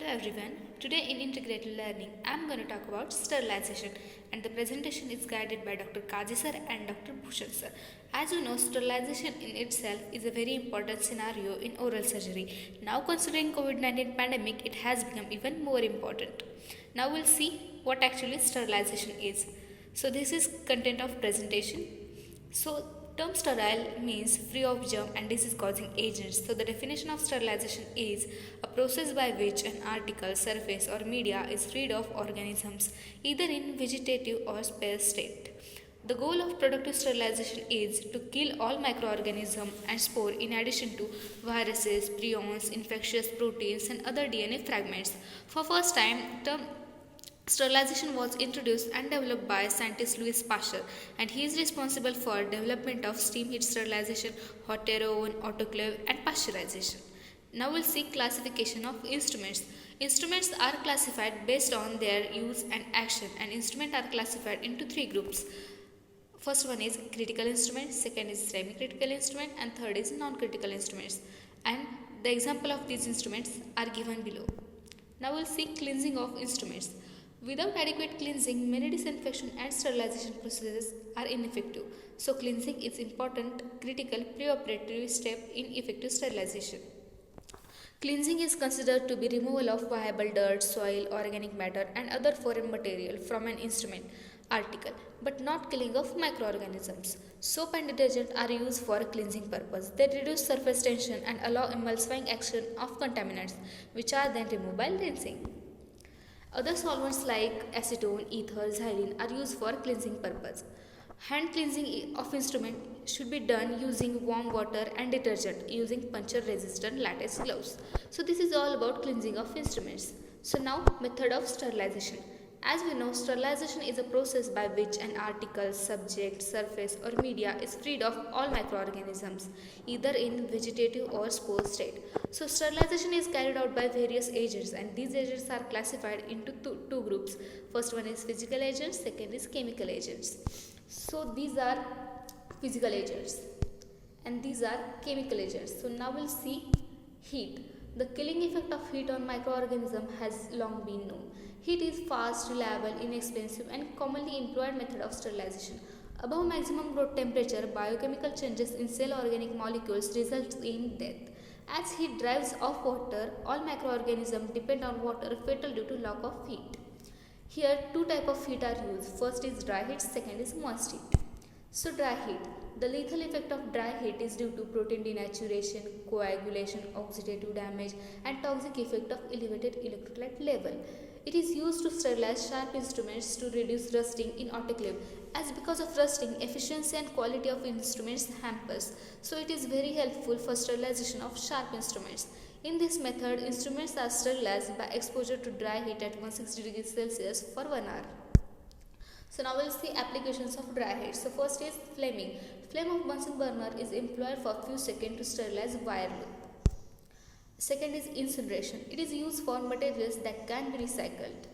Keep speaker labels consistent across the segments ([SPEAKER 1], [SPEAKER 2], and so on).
[SPEAKER 1] everyone. Today in Integrated Learning, I am going to talk about sterilization, and the presentation is guided by Dr. Kaji sir and Dr. Bhushan sir. As you know, sterilization in itself is a very important scenario in oral surgery. Now considering COVID-19 pandemic, it has become even more important. Now we'll see what actually sterilization is. So this is content of presentation. So term sterile means free of germ and disease causing agents. So the definition of sterilization is a process by which an article, surface or media is freed of organisms either in vegetative or spare state. The goal of productive sterilization is to kill all microorganisms and spore in addition to viruses, prions, infectious proteins and other DNA fragments. For first time, term sterilization was introduced and developed by scientist Louis Pasteur, and he is responsible for development of steam heat sterilization, hot air oven, autoclave and pasteurization. Now we'll see classification of instruments. Instruments are classified based on their use and action, and instruments are classified into three groups. First one is critical instrument, second is semi-critical instrument and third is non-critical instruments. And the example of these instruments are given below. Now we'll see cleansing of instruments. Without adequate cleansing, many disinfection and sterilization processes are ineffective. So cleansing is important, critical preoperative step in effective sterilization. Cleansing is considered to be removal of viable dirt, soil, organic matter and other foreign material from an instrument article, but not killing of microorganisms. Soap and detergent are used for cleansing purpose. They reduce surface tension and allow emulsifying action of contaminants, which are then removed by rinsing. Other solvents like acetone, ether, xylene are used for cleansing purpose. Hand cleansing of instrument should be done using warm water and detergent using puncture resistant latex gloves. So this is all about cleansing of instruments. So now method of sterilization. As we know, sterilization is a process by which an article, subject, surface or media is freed of all microorganisms, either in vegetative or spore state. So sterilization is carried out by various agents, and these agents are classified into two groups. First one is physical agents, second is chemical agents. So these are physical agents and these are chemical agents. So now we'll see heat. The killing effect of heat on microorganisms has long been known. Heat is fast, reliable, inexpensive and commonly employed method of sterilization. Above maximum growth temperature, biochemical changes in cell organic molecules result in death. As heat drives off water, all microorganisms depend on water, fatal due to lack of heat. Here two types of heat are used. First is dry heat, second is moist heat. So dry heat. The lethal effect of dry heat is due to protein denaturation, coagulation, oxidative damage and toxic effect of elevated electrolyte level. It is used to sterilize sharp instruments to reduce rusting in autoclave, as because of rusting, efficiency and quality of instruments hampers. So it is very helpful for sterilization of sharp instruments. In this method, instruments are sterilized by exposure to dry heat at 160 degrees Celsius for 1 hour. So now we'll see applications of dry heat. So first is flaming. Flame of Bunsen burner is employed for a few seconds to sterilize wire loop. Second is incineration. It is used for materials that can be recycled.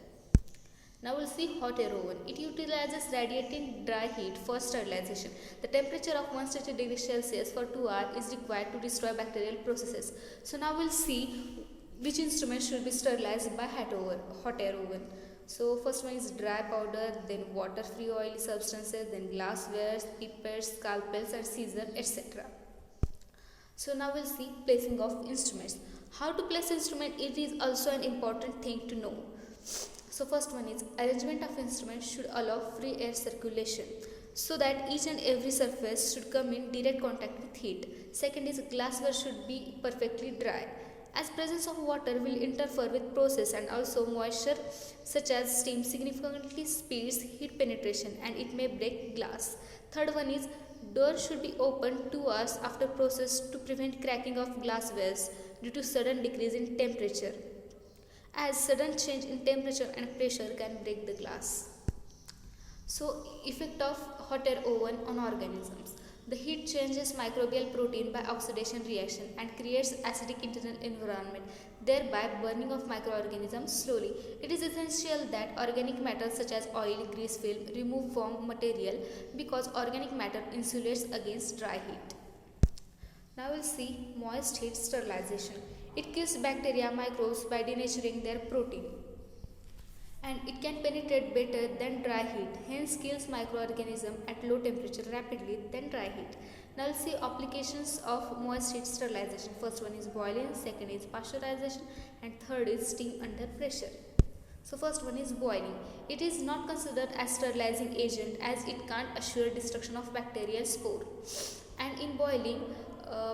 [SPEAKER 1] Now we'll see hot air oven. It utilizes radiating dry heat for sterilization. The temperature of 160 degrees Celsius for 2 hours is required to destroy bacterial processes. So now we'll see which instruments should be sterilized by hot air oven. So first one is dry powder, then water-free oily substances, then glasswares, pipettes, scalpels and scissors, etc. So now we'll see placing of instruments. How to place instrument, it is also an important thing to know. So first one is arrangement of instruments should allow free air circulation so that each and every surface should come in direct contact with heat. Second is glassware should be perfectly dry, as presence of water will interfere with process, and also moisture such as steam significantly speeds heat penetration and it may break glass. Third one is door should be opened 2 hours after process to prevent cracking of glasswares due to sudden decrease in temperature, as sudden change in temperature and pressure can break the glass. So effect of hot air oven on organisms. The heat changes microbial protein by oxidation reaction and creates acidic internal environment, thereby burning of microorganisms slowly. It is essential that organic matter such as oil, grease film remove from material because organic matter insulates against dry heat. Now we'll see moist heat sterilization. It kills bacteria microbes by denaturing their protein, and it can penetrate better than dry heat, hence kills microorganisms at low temperature rapidly than dry heat. Now let's see applications of moist heat sterilization. First one is boiling, second is pasteurization, and third is steam under pressure. So first one is boiling. It is not considered as sterilizing agent as it can't assure destruction of bacterial spore. And in boiling,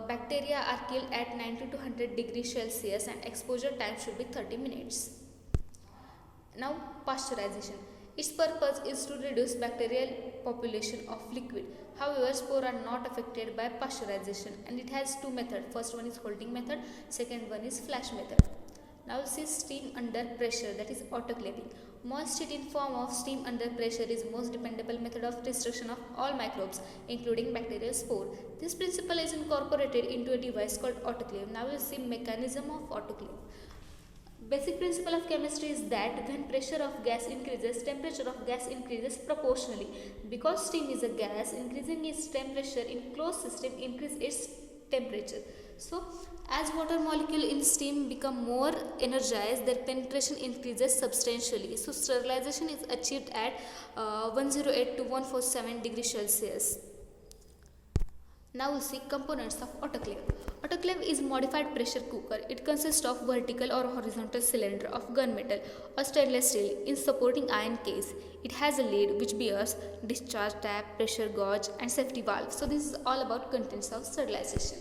[SPEAKER 1] bacteria are killed at 90 to 100 degrees Celsius and exposure time should be 30 minutes. Now pasteurization. Its purpose is to reduce bacterial population of liquid. However, spores are not affected by pasteurization and it has two methods. First one is holding method, second one is flash method. Now we'll see steam under pressure, that is autoclaving. Moist heat in form of steam under pressure is most dependable method of destruction of all microbes including bacterial spore. This principle is incorporated into a device called autoclave. Now we'll see mechanism of autoclave. Basic principle of chemistry is that when pressure of gas increases, temperature of gas increases proportionally. Because steam is a gas, increasing its temperature in closed system increases its temperature. So, as water molecule in steam become more energized, their penetration increases substantially. So, sterilization is achieved at 108 to 147 degrees Celsius. Now we'll see components of autoclave. Autoclave is modified pressure cooker. It consists of vertical or horizontal cylinder of gunmetal or stainless steel in supporting iron case. It has a lid which bears discharge tap, pressure gauge and safety valve. So this is all about contents of sterilization.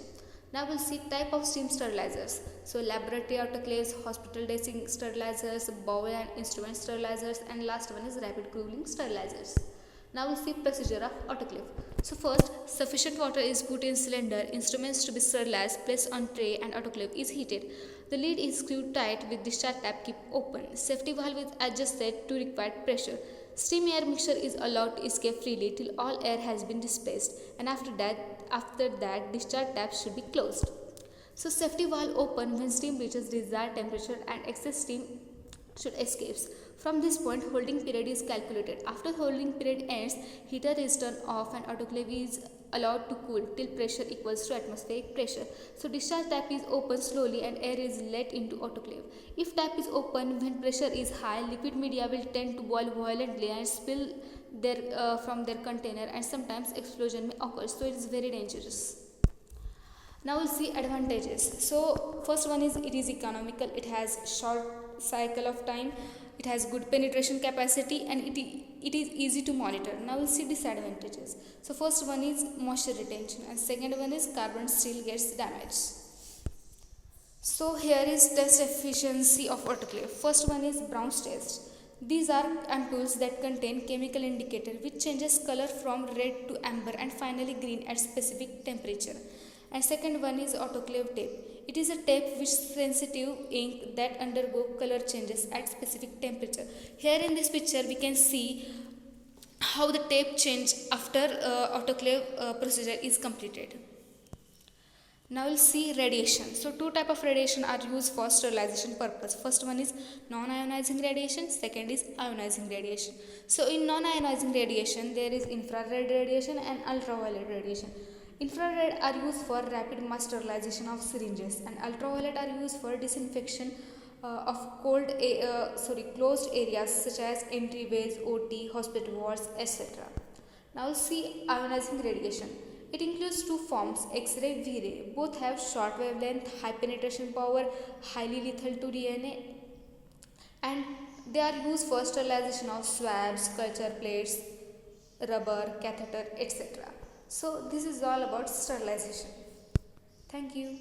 [SPEAKER 1] Now we'll see type of steam sterilizers. So laboratory autoclaves, hospital dressing sterilizers, bowl and instrument sterilizers, and last one is rapid cooling sterilizers. Now we'll see procedure of autoclave. So first, sufficient water is put in cylinder, instruments to be sterilized, placed on tray and autoclave is heated. The lid is screwed tight with discharge tap kept open. Safety valve is adjusted to required pressure. Steam air mixture is allowed to escape freely till all air has been displaced, and after that discharge tap should be closed. So safety valve open when steam reaches desired temperature and excess steam should escape. From this point, holding period is calculated. After holding period ends, heater is turned off and autoclave is allowed to cool till pressure equals to atmospheric pressure. So discharge tap is opened slowly and air is let into autoclave. If tap is open when pressure is high, liquid media will tend to boil violently and spill from their container, and sometimes explosion may occur. So it is very dangerous. Now we'll see advantages. So first one is it is economical. It has short cycle of time. It has good penetration capacity and it is easy to monitor. Now we'll see disadvantages. So first one is moisture retention and second one is carbon steel gets damaged. So here is test efficiency of autoclave. First one is Brown's test. These are ampoules that contain chemical indicator which changes color from red to amber and finally green at specific temperature. And second one is autoclave tape. It is a tape which sensitive ink that undergo color changes at specific temperature. Here in this picture we can see how the tape change after autoclave procedure is completed. Now we'll see radiation. So two type of radiation are used for sterilization purpose. First one is non-ionizing radiation, second is ionizing radiation. So in non-ionizing radiation there is infrared radiation and ultraviolet radiation. Infrared are used for rapid mass sterilization of syringes and ultraviolet are used for disinfection of closed areas such as entryways, OT, hospital wards, etc. Now we'll see ionizing radiation. It includes two forms, X-ray, V-ray. Both have short wavelength, high penetration power, highly lethal to DNA, and they are used for sterilization of swabs, culture plates, rubber, catheter, etc. So this is all about sterilization. Thank you.